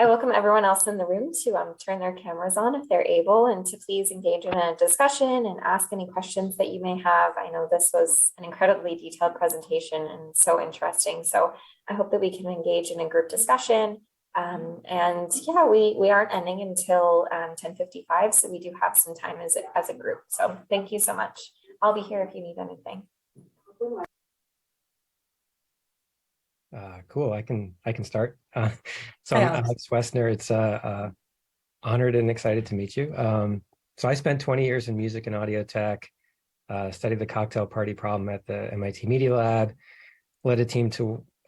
I welcome everyone else in the room to turn their cameras on if they're able, and to please engage in a discussion and ask any questions that you may have. I know this was an incredibly detailed presentation and so interesting. So I hope that we can engage in a group discussion. And yeah, we aren't ending until 10:55, so we do have some time as a group. So thank you so much. I'll be here if you need anything. Cool. I can start. So I'm Alex Westner. It's honored and excited to meet you. So I spent 20 years in music and audio tech, studied the cocktail party problem at the MIT Media Lab, led a team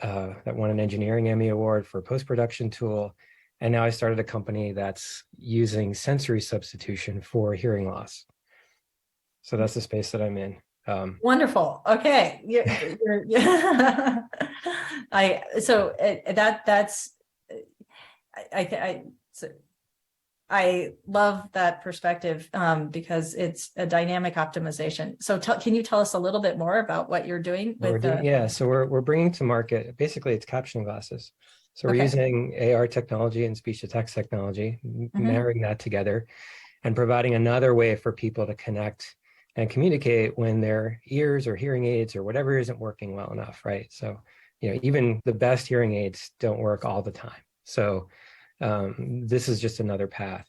that won an engineering Emmy Award for a post-production tool. And now I started a company that's using sensory substitution for hearing loss. So that's the space that I'm in. Wonderful. Okay. I love that perspective because it's a dynamic optimization. So can you tell us a little bit more about what you're doing? So we're bringing to market, basically it's captioning glasses. So we're using AR technology and speech to text technology, marrying that together and providing another way for people to connect and communicate when their ears or hearing aids or whatever isn't working well enough, right? So, even the best hearing aids don't work all the time. So this is just another path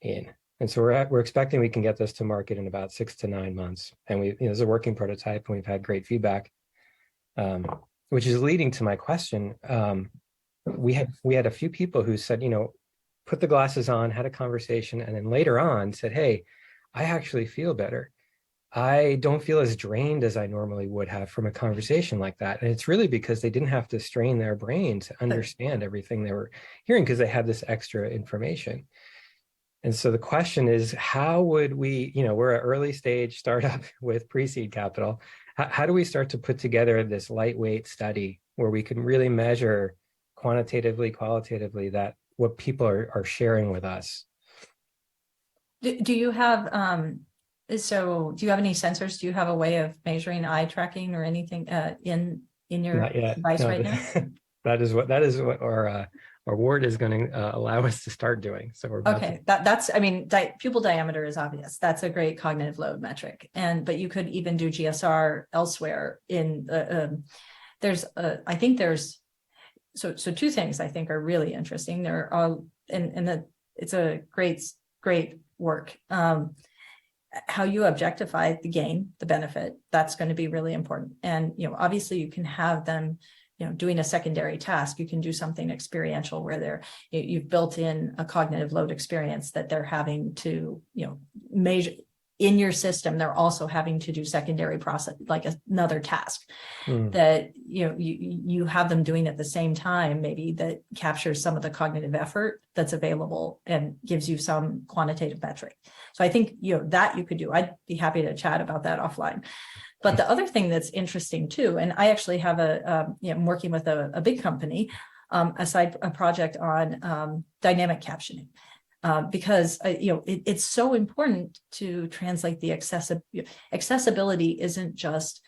in. And so we're expecting we can get this to market in about 6 to 9 months. And it's a working prototype and we've had great feedback, which is leading to my question. We had a few people who said, put the glasses on, had a conversation, and then later on said, hey, I actually feel better. I don't feel as drained as I normally would have from a conversation like that. And it's really because they didn't have to strain their brain to understand everything they were hearing because they had this extra information. And so the question is, how would we, we're an early stage startup with pre-seed capital. How do we start to put together this lightweight study where we can really measure quantitatively, qualitatively that what people are sharing with us? Do you have do you have any sensors? Do you have a way of measuring eye tracking or anything in your device right now? That is what our award is going to allow us to start doing. So we're that's pupil diameter is obvious. That's a great cognitive load metric, but you could even do GSR elsewhere. I think there's two things I think are really interesting. There are it's a great work. How you objectify the gain, the benefit, that's going to be really important. And, obviously you can have them, doing a secondary task. You can do something experiential where you've built in a cognitive load experience that they're having to, measure in your system. They're also having to do secondary process, like another task that, you have them doing at the same time, maybe that captures some of the cognitive effort that's available and gives you some quantitative metric. So I think, that you could do. I'd be happy to chat about that offline. But the other thing that's interesting too, and I actually have I'm working with a big company, a project on dynamic captioning. Because it's so important to translate the accessibility isn't just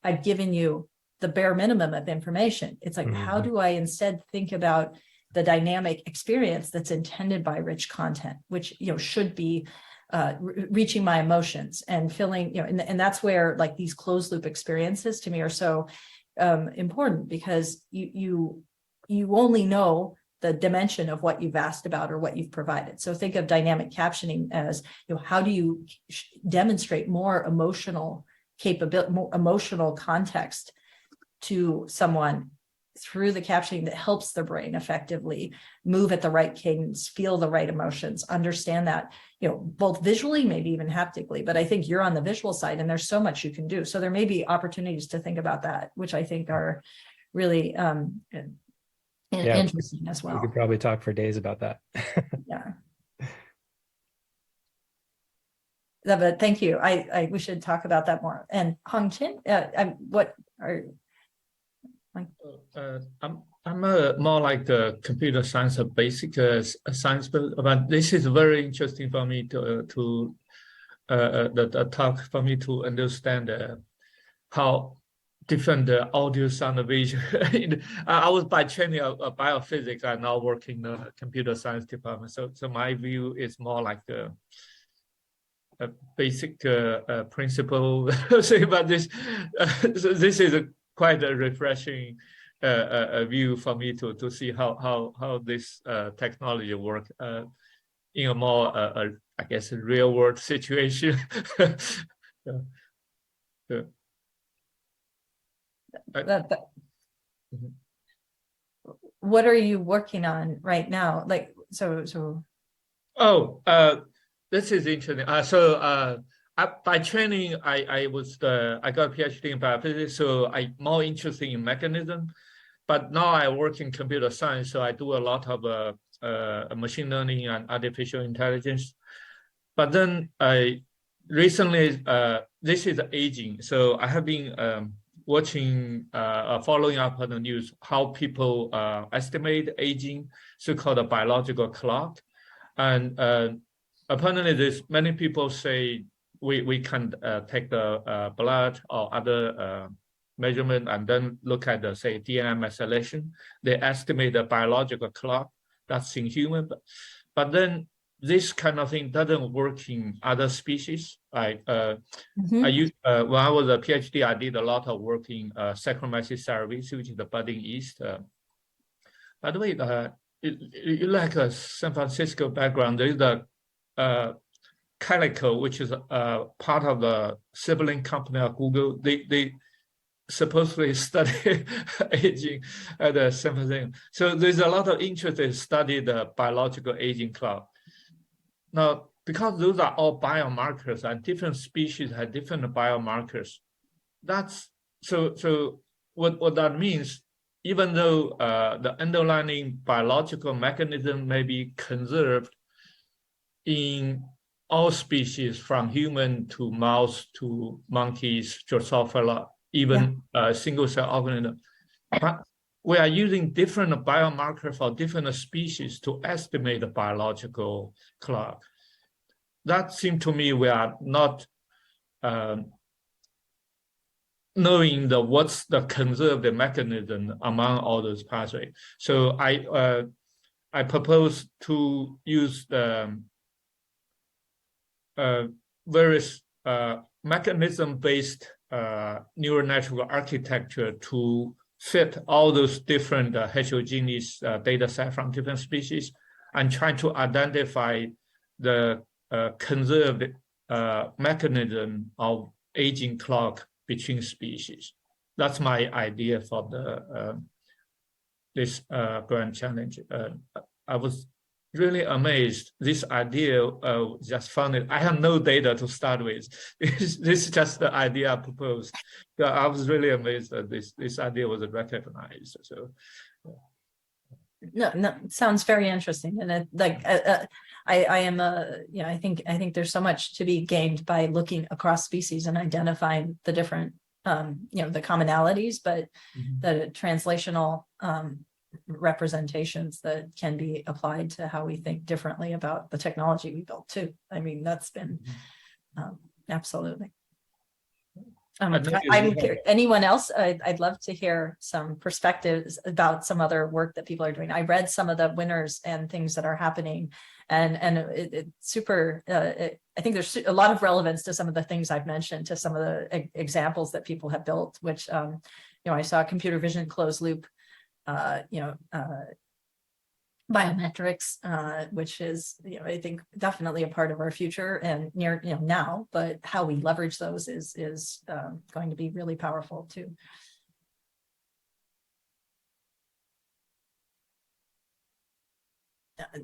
I've given you the bare minimum of information. It's like, how do I instead think about the dynamic experience that's intended by rich content, which should be reaching my emotions and feeling, and that's where like these closed loop experiences to me are so important, because you only know the dimension of what you've asked about or what you've provided. So think of dynamic captioning as, how do you demonstrate more emotional capability, more emotional context to someone through the captioning that helps the brain effectively move at the right cadence, feel the right emotions, understand that, both visually, maybe even haptically. But I think you're on the visual side and there's so much you can do. So there may be opportunities to think about that, which I think are really interesting as well. We could probably talk for days about that. Yeah. But thank you. We should talk about that more. And Hong Chin, what are I'm more like a computer science, a basic science, but this is very interesting for me to the talk for me to understand how different audio, sound, and vision. I was by training a biophysics. I now work in the computer science department. So my view is more like a basic principle. But this so this is quite a refreshing view for me to see how this technology work in a more I guess a real world situation. Yeah. Yeah. What are you working on right now? Like, so. Oh, this is interesting. By training, I got a PhD in biophysics, so I'm more interested in mechanism. But now I work in computer science, so I do a lot of machine learning and artificial intelligence. But then I recently, this is aging. So I have been watching, following up on the news, how people estimate aging, so-called biological clock. And apparently there's many people say we can take the blood or other measurement and then look at the, say, DNA methylation. They estimate the biological clock that's in human. But then this kind of thing doesn't work in other species. I used, when I was a PhD, I did a lot of work in Saccharomyces cerevisiae, which is the budding yeast. By the way, you like a San Francisco background. There is the Calico, which is part of the sibling company of Google. They supposedly study aging at the San Francisco. So there's a lot of interest in study the biological aging clock. Now, because those are all biomarkers and different species have different biomarkers, that's so what that means, even though the underlying biological mechanism may be conserved in all species from human to mouse to monkeys, Drosophila, even single cell organism, but we are using different biomarkers for different species to estimate the biological clock. That seems to me we are not knowing what's the conserved mechanism among all those pathways. So I propose to use the various mechanism-based neural network architecture to fit all those different heterogeneous data set from different species and try to identify the conserved mechanism of aging clock between species. That's my idea for the this grand challenge. I was really amazed. This idea just found it. I have no data to start with. This is just the idea I proposed. So I was really amazed that this idea was recognized. So. No, sounds very interesting, and I am I think there's so much to be gained by looking across species and identifying the different the commonalities, but the translational representations that can be applied to how we think differently about the technology we built too. I mean, that's been absolutely. Anyone else? I'd love to hear some perspectives about some other work that people are doing. I read some of the winners and things that are happening, and it's super. I think there's a lot of relevance to some of the things I've mentioned, to some of the examples that people have built. Which I saw computer vision closed loop, biometrics, which is, I think definitely a part of our future and near, now, but how we leverage those is going to be really powerful too.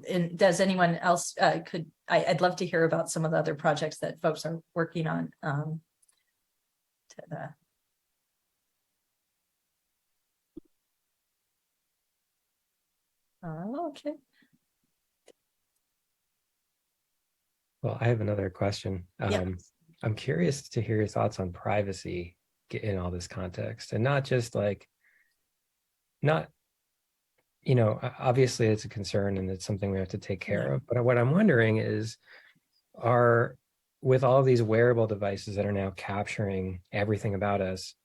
And does anyone else I'd love to hear about some of the other projects that folks are working on. Okay. Well, I have another question. I'm curious to hear your thoughts on privacy in all this context, and not just obviously it's a concern and it's something we have to take care of. But what I'm wondering is, with all these wearable devices that are now capturing everything about us,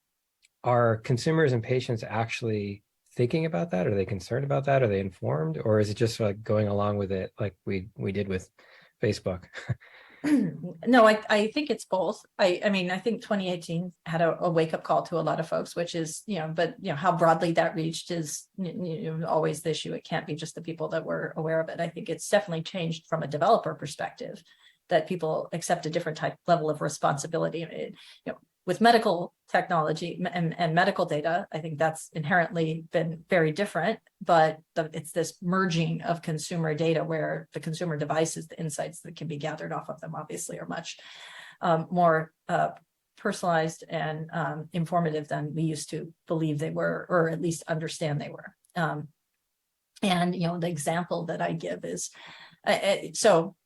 are consumers and patients actually thinking about that? Are they concerned about that? Are they informed? Or is it just like going along with it like we did with Facebook? No, I think it's both. I mean, I think 2018 had a wake-up call to a lot of folks, which is, but how broadly that reached is always the issue. It can't be just the people that were aware of it. I think it's definitely changed from a developer perspective, that people accept a different level of responsibility. With medical technology and medical data, I think that's inherently been very different, but it's this merging of consumer data where the consumer devices, the insights that can be gathered off of them obviously are much more personalized and informative than we used to believe they were, or at least understand they were. And the example that I give is, so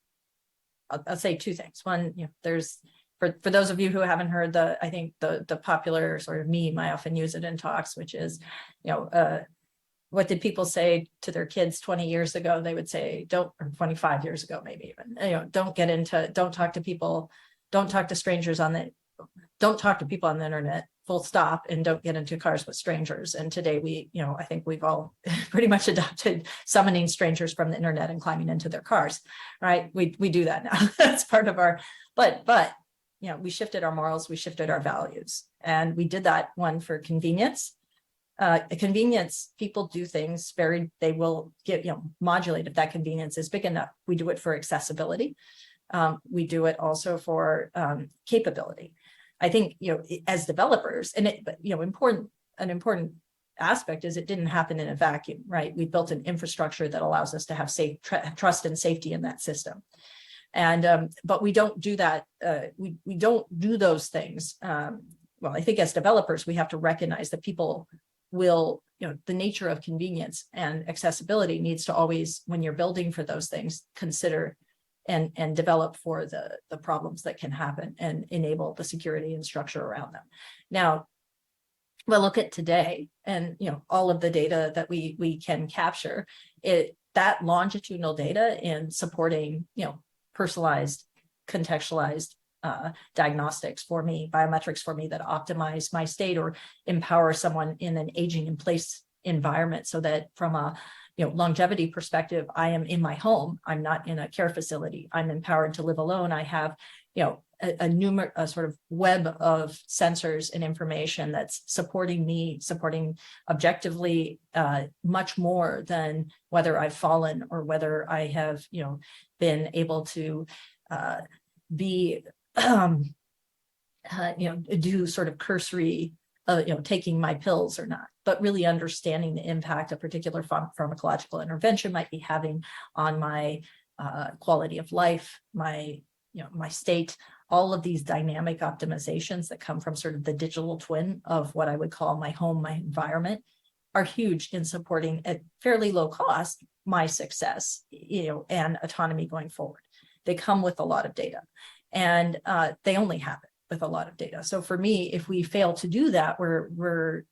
I'll say two things. One, there's, for those of you who haven't heard I think the popular sort of meme, I often use it in talks, which is, what did people say to their kids 20 years ago? They would say, or 25 years ago, maybe even, don't talk to people, don't talk to strangers don't talk to people on the internet, full stop, and don't get into cars with strangers. And today I think we've all pretty much adopted summoning strangers from the internet and climbing into their cars, right? We do that now. That's part of our, but we shifted our morals, we shifted our values. And we did that one for convenience. Convenience, people do things they will get, modulate if that convenience is big enough. We do it for accessibility. We do it also for capability. I think, as developers, and an important aspect is it didn't happen in a vacuum, right? We built an infrastructure that allows us to have safe trust and safety in that system. And but we don't do that. We don't do those things. Well, I think as developers, we have to recognize that people will, the nature of convenience and accessibility needs to always, when you're building for those things, consider and develop for the problems that can happen and enable the security and structure around them. Now, well, look at today, and all of the data that we can capture, that longitudinal data in supporting personalized, contextualized diagnostics for me, biometrics for me that optimize my state or empower someone in an aging in place environment, so that from a longevity perspective, I am in my home, I'm not in a care facility, I'm empowered to live alone. I have a sort of web of sensors and information that's supporting me, supporting objectively much more than whether I've fallen or whether I have been able to be do sort of cursory taking my pills or not, but really understanding the impact a particular pharmacological intervention might be having on my quality of life, my state. All of these dynamic optimizations that come from sort of the digital twin of what I would call my home, my environment, are huge in supporting at fairly low cost my success, and autonomy going forward. They come with a lot of data, and they only happen with a lot of data. So for me, if we fail to do that, we're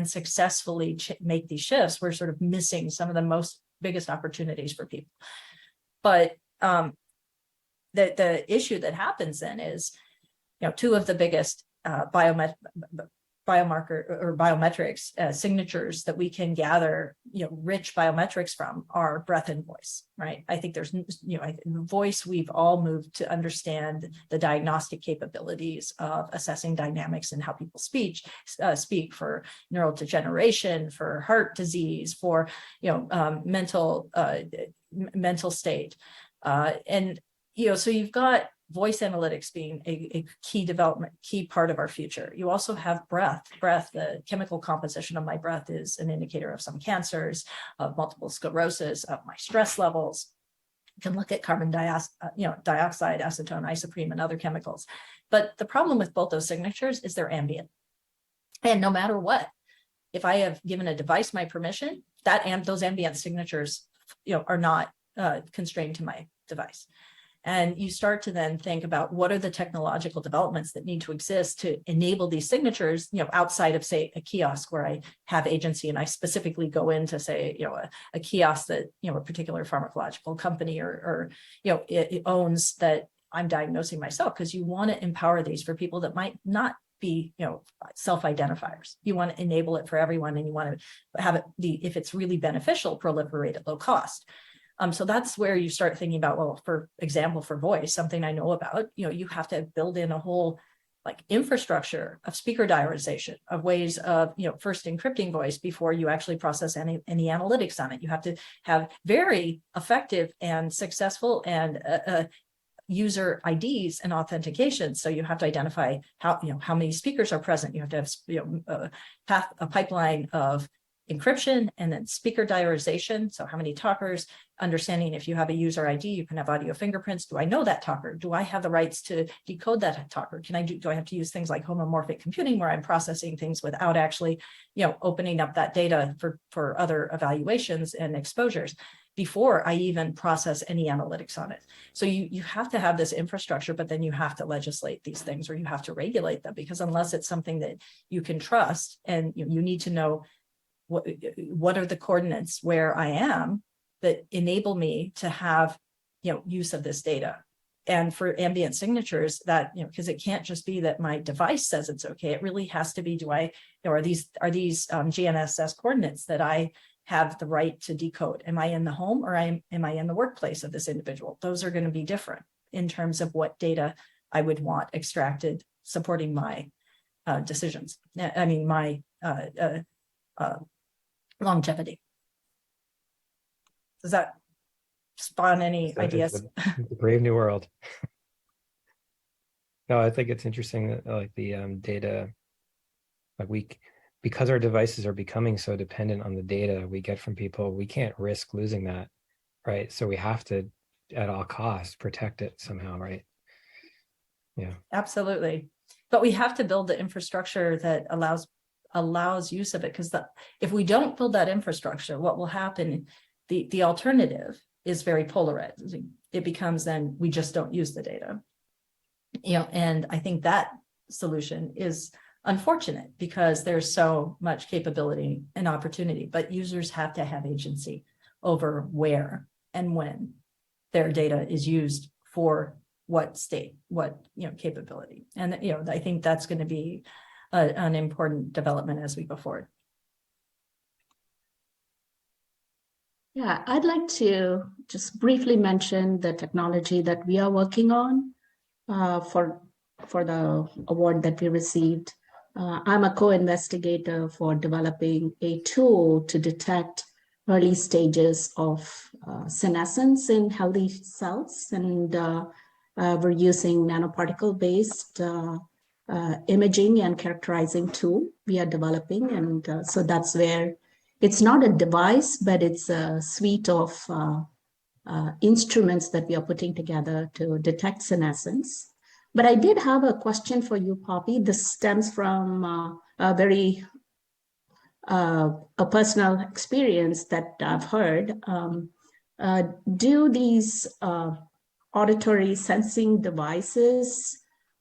successfully make these shifts, we're sort of missing some of the biggest opportunities for people. But the issue that happens then is, two of the biggest biomarker or biometrics signatures that we can gather, rich biometrics from are breath and voice, right? I think there's, voice, we've all moved to understand the diagnostic capabilities of assessing dynamics and how people speak for neurodegeneration, for heart disease, for, mental state. And, so you've got voice analytics being a key part of our future. You also have breath. The chemical composition of my breath is an indicator of some cancers, of multiple sclerosis, of my stress levels. You can look at carbon dioxide, acetone, isoprene, and other chemicals. But the problem with both those signatures is they're ambient. And no matter what, if I have given a device my permission, those ambient signatures, are not constrained to my device. And you start to then think about what are the technological developments that need to exist to enable these signatures, outside of, say, a kiosk where I have agency and I specifically go into, say, a kiosk that, a particular pharmacological company or it owns, that I'm diagnosing myself, because you want to empower these for people that might not be, self-identifiers. You want to enable it for everyone, and you want to have it if it's really beneficial, proliferate at low cost. So that's where you start thinking about, well, for example, for voice, something I know about, you have to build in a whole infrastructure of speaker diarization, of ways of, first encrypting voice before you actually process any analytics on it. You have to have very effective and successful and user IDs and authentication. So you have to identify how many speakers are present. You have to have a pipeline of encryption and then speaker diarization. So how many talkers, understanding if you have a user ID, you can have audio fingerprints. Do I know that talker? Do I have the rights to decode that talker? Do I have to use things like homomorphic computing where I'm processing things without actually, opening up that data for other evaluations and exposures before I even process any analytics on it? So you have to have this infrastructure, but then you have to legislate these things, or you have to regulate them, because unless it's something that you can trust, and you need to know what are the coordinates where I am that enable me to have, use of this data. And for ambient signatures, that, because it can't just be that my device says it's okay. It really has to be, are these GNSS coordinates that I have the right to decode? Am I in the home, or am I in the workplace of this individual? Those are going to be different in terms of what data I would want extracted, supporting my decisions. I mean, my longevity. Does that spawn any ideas? It's a brave new world. No, I think it's interesting that the data, because our devices are becoming so dependent on the data we get from people, we can't risk losing that, right? So we have to, at all costs, protect it somehow, right? Yeah, absolutely. But we have to build the infrastructure that allows use of it, because if we don't build that infrastructure, what will happen, the alternative is very polarizing. It becomes then we just don't use the data, and I think that solution is unfortunate because there's so much capability and opportunity, but users have to have agency over where and when their data is used for what state, what capability. And I think that's going to be an important development as we go forward. Yeah, I'd like to just briefly mention the technology that we are working on for the award that we received. I'm a co-investigator for developing a tool to detect early stages of senescence in healthy cells, and we're using nanoparticle-based imaging and characterizing tool we are developing. And so that's where it's not a device, but it's a suite of instruments that we are putting together to detect senescence. But I did have a question for you, Poppy. This stems from a personal experience that I've heard. Do these auditory sensing devices,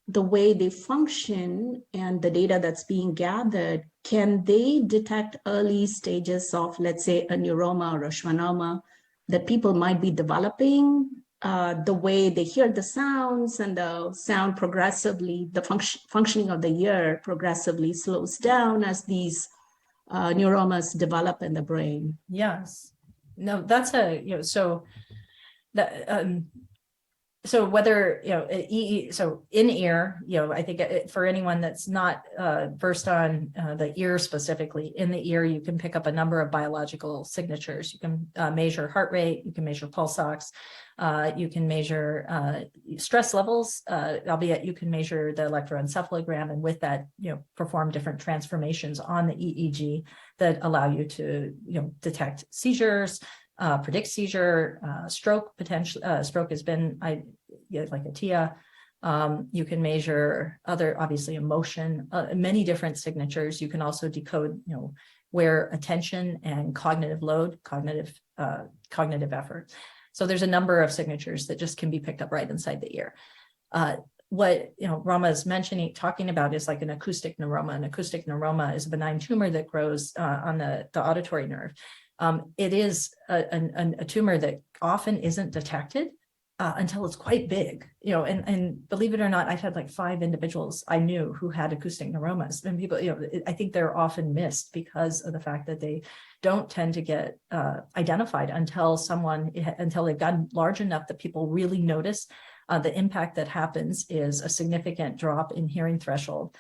the way they function and the data that's being gathered, can they detect early stages of, let's say, a neuroma or a schwannoma that people might be developing? The way they hear the sounds, and the sound progressively, the functioning of the ear progressively slows down as these neuromas develop in the brain. Yes. No, that's so that so whether so in ear, I think for anyone that's not versed on the ear specifically, in the ear you can pick up a number of biological signatures. You can measure heart rate, you can measure pulse ox, you can measure stress levels, albeit you can measure the electroencephalogram, and with that perform different transformations on the EEG that allow you to detect seizures, predict seizure, stroke potential. Stroke has been like a TIA. You can measure other, obviously, emotion, many different signatures. You can also decode, where attention and cognitive load, cognitive effort. So there's a number of signatures that just can be picked up right inside the ear. What Rama is talking about is like an acoustic neuroma. An acoustic neuroma is a benign tumor that grows on the auditory nerve. It is a tumor that often isn't detected until it's quite big, and believe it or not, I've had like 5 individuals I knew who had acoustic neuromas, and people, I think they're often missed because of the fact that they don't tend to get identified until they've gotten large enough that people really notice. The impact that happens is a significant drop in hearing threshold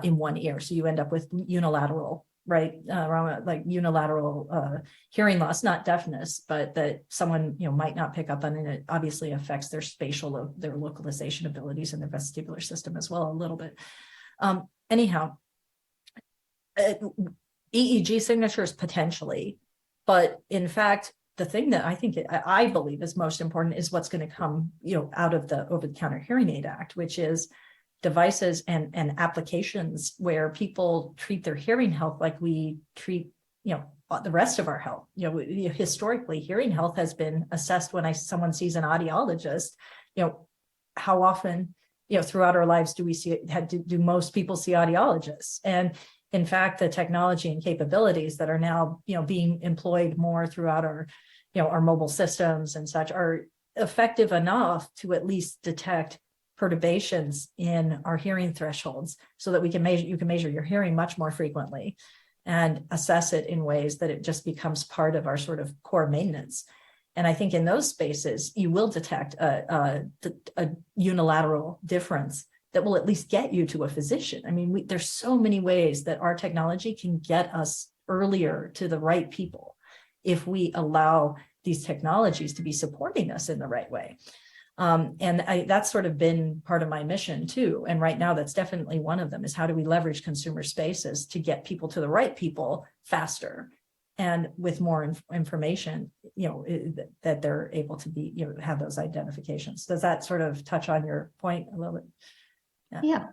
in one ear. So you end up with unilateral, right? Like unilateral hearing loss, not deafness, but that someone might not pick up on, and it obviously affects their spatial, their localization abilities and their vestibular system as well a little bit. Anyhow, EEG signatures potentially, but in fact, the thing that I believe is most important is what's going to come, out of the Over-the-Counter Hearing Aid Act, which is devices and applications where people treat their hearing health like we treat, the rest of our health. Historically, hearing health has been assessed when someone sees an audiologist. How often, throughout our lives do most people see audiologists? And in fact, the technology and capabilities that are now, being employed more throughout our mobile systems and such are effective enough to at least detect perturbations in our hearing thresholds, so that you can measure your hearing much more frequently and assess it in ways that it just becomes part of our sort of core maintenance. And I think in those spaces, you will detect a unilateral difference that will at least get you to a physician. I mean, there's so many ways that our technology can get us earlier to the right people if we allow these technologies to be supporting us in the right way. That's sort of been part of my mission too. And right now, that's definitely one of them, is how do we leverage consumer spaces to get people to the right people faster and with more information, that they're able to be, have those identifications. Does that sort of touch on your point a little bit? Yeah.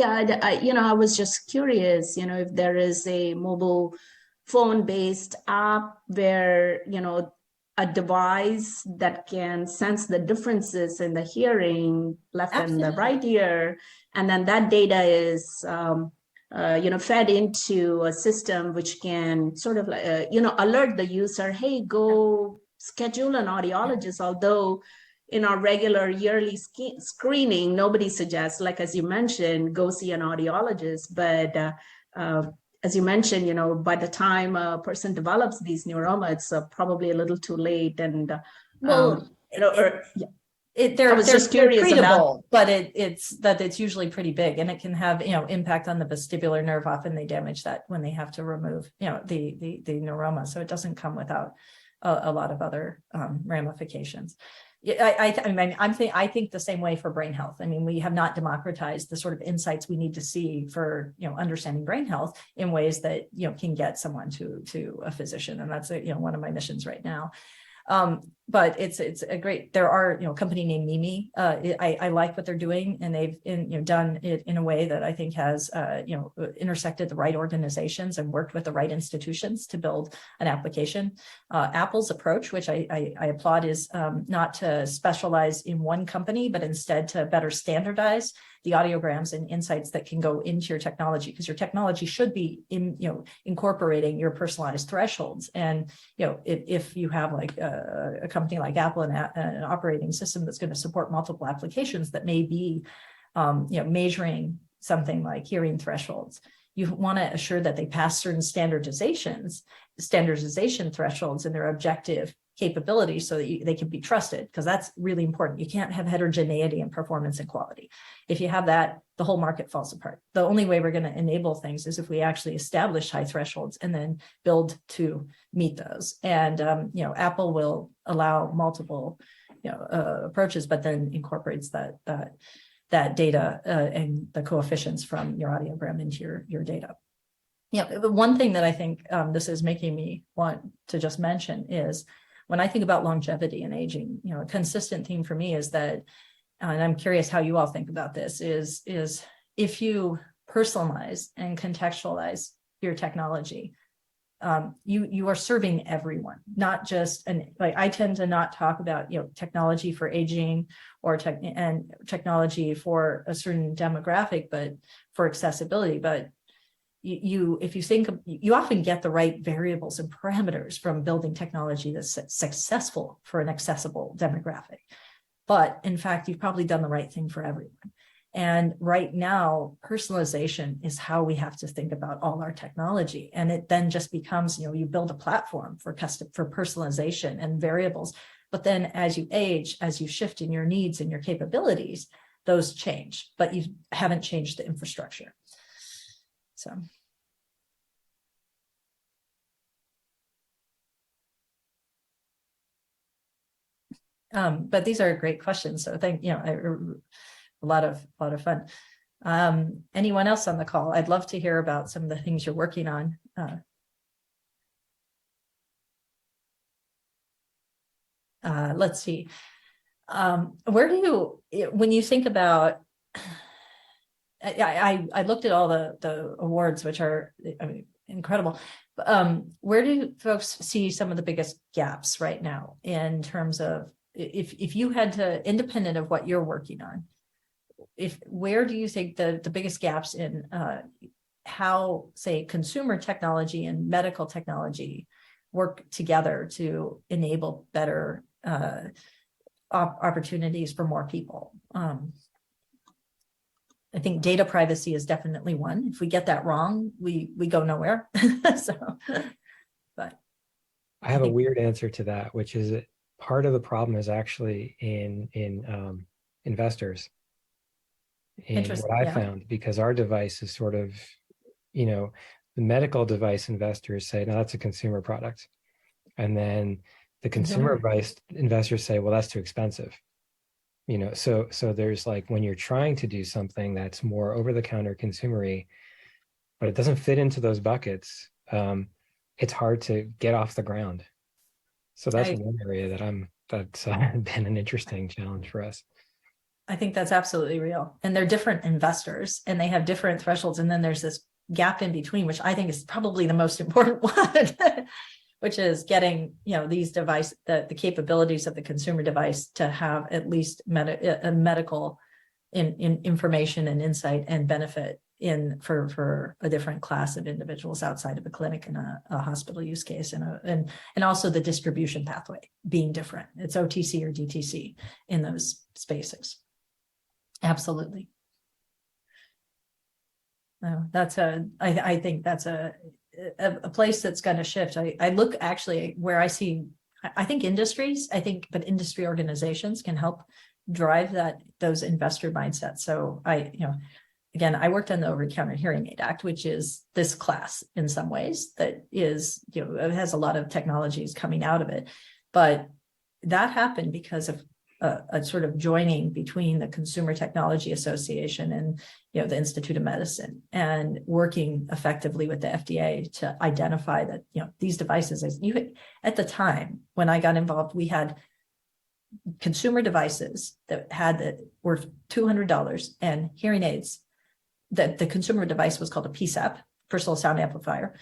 I was just curious, if there is a mobile phone-based app where, a device that can sense the differences in the hearing left and the right ear, and then that data is fed into a system which can sort of alert the user, hey, go schedule an audiologist. Although in our regular yearly screening, nobody suggests, like as you mentioned, go see an audiologist. But as you mentioned, by the time a person develops these neuroma, it's probably a little too late. And they're just curious treatable, but it's usually pretty big, and it can have impact on the vestibular nerve. Often they damage that when they have to remove the neuroma, so it doesn't come without a lot of other ramifications. I think the same way for brain health. I mean, we have not democratized the sort of insights we need to see for understanding brain health in ways that can get someone to a physician, and that's one of my missions right now. But it's a great. There are a company named Mimi. I like what they're doing, and they've done it in a way that I think has intersected the right organizations and worked with the right institutions to build an application. Apple's approach, which I applaud, is not to specialize in one company, but instead to better standardize the audiograms and insights that can go into your technology, because your technology should be incorporating your personalized thresholds. And if you have like a company like Apple and an operating system that's going to support multiple applications that may be measuring something like hearing thresholds, you want to assure that they pass certain standardization thresholds in their objective capabilities, so that they can be trusted, because that's really important. You can't have heterogeneity in performance and quality. If you have that, the whole market falls apart. The only way we're going to enable things is if we actually establish high thresholds and then build to meet those. And Apple will allow multiple approaches, but then incorporates that data and the coefficients from your audiogram into your data. The one thing that I think this is making me want to just mention is, when I think about longevity and aging, a consistent theme for me is that, and I'm curious how you all think about this, is if you personalize and contextualize your technology, you are serving everyone, not just, and like I tend to not talk about technology for aging or technology for a certain demographic, but for accessibility. But if you think, you often get the right variables and parameters from building technology that's successful for an accessible demographic. but in fact, you've probably done the right thing for everyone. And right now, personalization is how we have to think about all our technology. And it then just becomes, you build a platform for personalization and variables. But then as you age, as you shift in your needs and your capabilities, those change, but you haven't changed the infrastructure. So. But these are great questions. So a lot of fun. Anyone else on the call? I'd love to hear about some of the things you're working on. Let's see. Where do you, when you think about, I looked at all the awards, which are, I mean, incredible. Where do folks see some of the biggest gaps right now in terms of, if you had to, independent of what you're working on, where do you think the biggest gaps in how, say, consumer technology and medical technology work together to enable better opportunities for more people? I think data privacy is definitely one. If we get that wrong, we go nowhere. But I have a weird answer to that, which is that part of the problem is actually in investors. And what I found, because our device is sort of, the medical device investors say, no, that's a consumer product. And then the consumer device investors say, well, that's too expensive. So there's like, when you're trying to do something that's more over-the-counter consumery, but it doesn't fit into those buckets, it's hard to get off the ground. So that's one area that's been an interesting challenge for us. I think that's absolutely real. And they're different investors and they have different thresholds. And then there's this gap in between, which I think is probably the most important one, which is getting, these the capabilities of the consumer device to have at least medical information and insight and benefit for a different class of individuals outside of a clinic and a hospital use case, and also the distribution pathway being different. It's OTC or DTC in those spaces. Absolutely. I think that's a place that's going to shift. I look actually where I see, I think industries, but industry organizations can help drive those investor mindsets. So again, I worked on the Over-the-Counter Hearing Aid Act, which is this class in some ways that is, it has a lot of technologies coming out of it, but that happened because of a sort of joining between the Consumer Technology Association and the Institute of Medicine, and working effectively with the FDA to identify that these devices, at the time when I got involved, we had consumer devices that were $200 and hearing aids that the consumer device was called a PSAP, personal sound amplifier,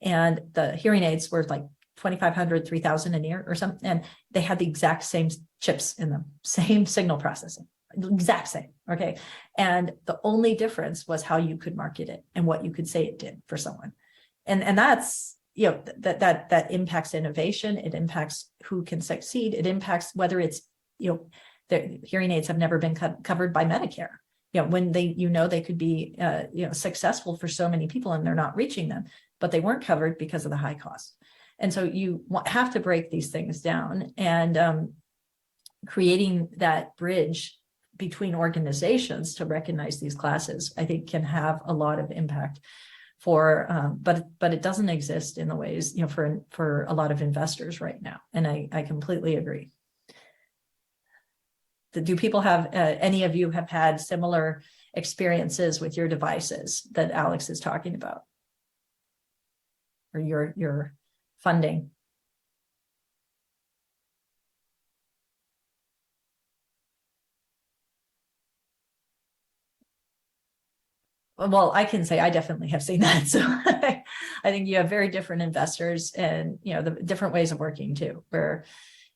and the hearing aids were like $2,500, $3,000 an ear or something, and they had the exact same chips in them, same signal processing, exact same. Okay, and the only difference was how you could market it and what you could say it did for someone, and that's that impacts innovation. It impacts who can succeed. It impacts whether it's the hearing aids have never been covered by Medicare. When they could be successful for so many people and they're not reaching them, but they weren't covered because of the high cost. And so you have to break these things down, and creating that bridge between organizations to recognize these classes, I think, can have a lot of impact but it doesn't exist in the ways, for a lot of investors right now. And I completely agree. Do people have, any of you have had similar experiences with your devices that Alex is talking about? Or your funding? Well, I can say I definitely have seen that. So I think you have very different investors, and the different ways of working too, where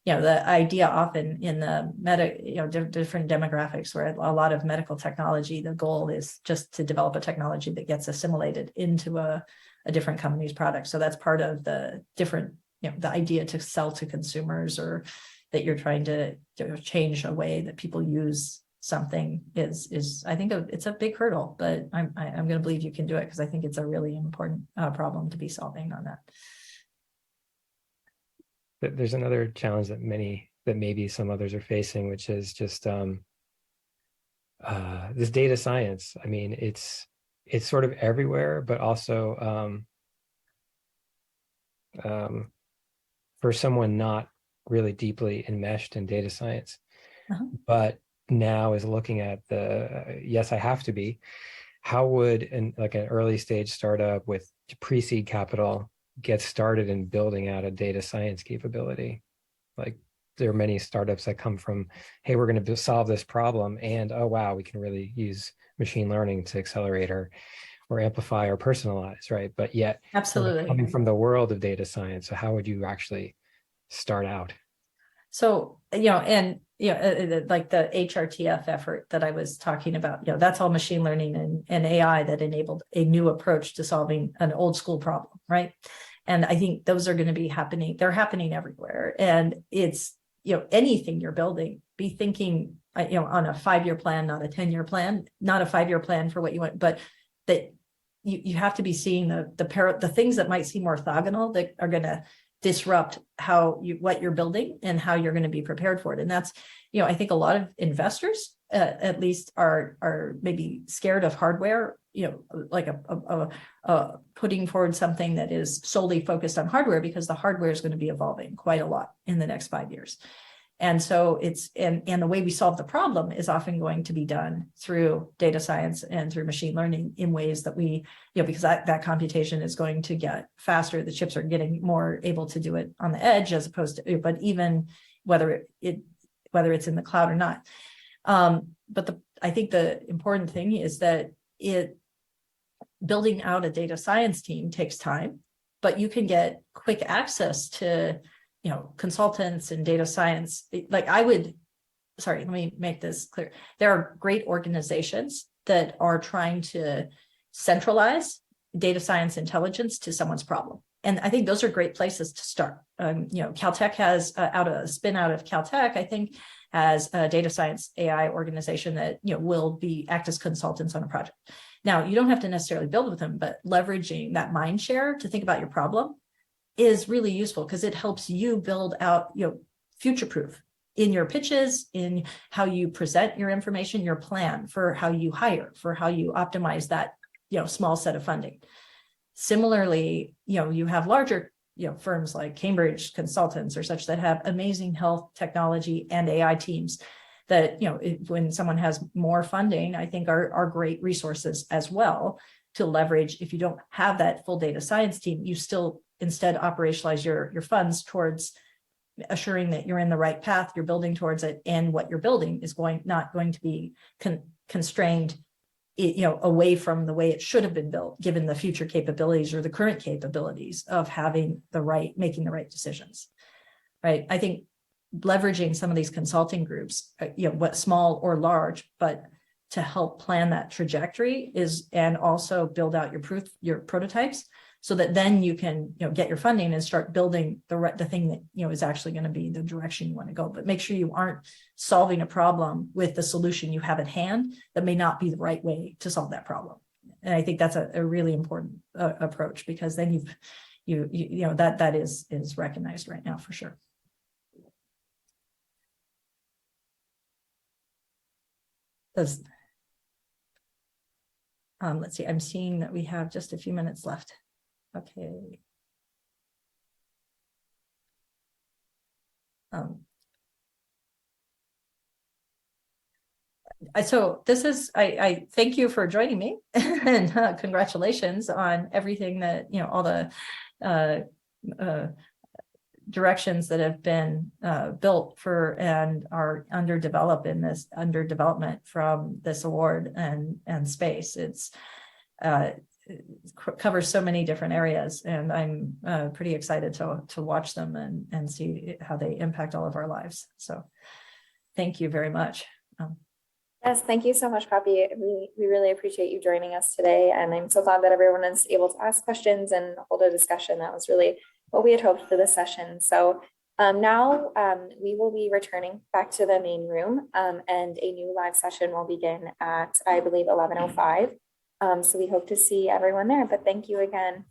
the idea often in the different demographics, where a lot of medical technology, the goal is just to develop a technology that gets assimilated into a different company's product. So that's part of the different, the idea to sell to consumers, or that you're trying to change a way that people use something is I think it's a big hurdle, but I'm going to believe you can do it, because I think it's a really important problem to be solving on that. There's another challenge that maybe some others are facing, which is just this data science. I mean, it's sort of everywhere, but also for someone not really deeply enmeshed in data science, but now is looking at yes, I have to be. How would an early stage startup with pre-seed capital get started in building out a data science capability? Like, there are many startups that come from, hey, we're going to solve this problem, and oh wow, we can really use machine learning to accelerate or amplify or personalize, right? But yet, Absolutely, coming from the world of data science, so how would you actually start out? So, and like the HRTF effort that I was talking about, that's all machine learning and AI that enabled a new approach to solving an old school problem, right? And I think those are going to be happening. They're happening everywhere. And it's, anything you're building, be thinking, on a 5-year plan, not a 10-year plan, not a 5-year plan for what you want, but that you have to be seeing the things that might seem orthogonal that are going to disrupt what you're building and how you're going to be prepared for it. And that's, I think a lot of investors at least are maybe scared of hardware, like putting forward something that is solely focused on hardware, because the hardware is going to be evolving quite a lot in the next 5 years. And so and the way we solve the problem is often going to be done through data science and through machine learning in ways that we, because that computation is going to get faster. The chips are getting more able to do it on the edge, as opposed to, but even whether it's in the cloud or not. But I think the important thing is that building out a data science team takes time, but you can get quick access to consultants and data science. Like let me make this clear. There are great organizations that are trying to centralize data science intelligence to someone's problem. And I think those are great places to start. Caltech has a spin out of Caltech, I think, has a data science AI organization that will act as consultants on a project. Now, you don't have to necessarily build with them, but leveraging that mind share to think about your problem is really useful, because it helps you build out, future-proof in your pitches, in how you present your information, your plan for how you hire, for how you optimize that, small set of funding. Similarly, you have larger, firms like Cambridge Consultants or such that have amazing health technology and AI teams that, when someone has more funding, I think are great resources as well to leverage. If you don't have that full data science team, you still instead operationalize your funds towards assuring that you're in the right path, you're building towards it, and what you're building is not going to be constrained, away from the way it should have been built, given the future capabilities or the current capabilities of making the right decisions, right? I think leveraging some of these consulting groups, what small or large, but to help plan that trajectory and also build out your prototypes, so that then you can get your funding and start building the thing that is actually going to be the direction you want to go. But make sure you aren't solving a problem with the solution you have at hand that may not be the right way to solve that problem. And I think that's a really important approach, because then that is recognized right now for sure. Let's see, I'm seeing that we have just a few minutes left. Okay. So this is, I thank you for joining me and congratulations on everything that, all the directions that have been built for and are under development from this award and space. It's covers so many different areas, and I'm pretty excited to watch them and see how they impact all of our lives. So thank you very much. Yes, thank you so much, Poppy. We really appreciate you joining us today. And I'm so glad that everyone is able to ask questions and hold a discussion. That was really what we had hoped for this session. So Now we will be returning back to the main room and a new live session will begin at, I believe, 11:05. So we hope to see everyone there, but thank you again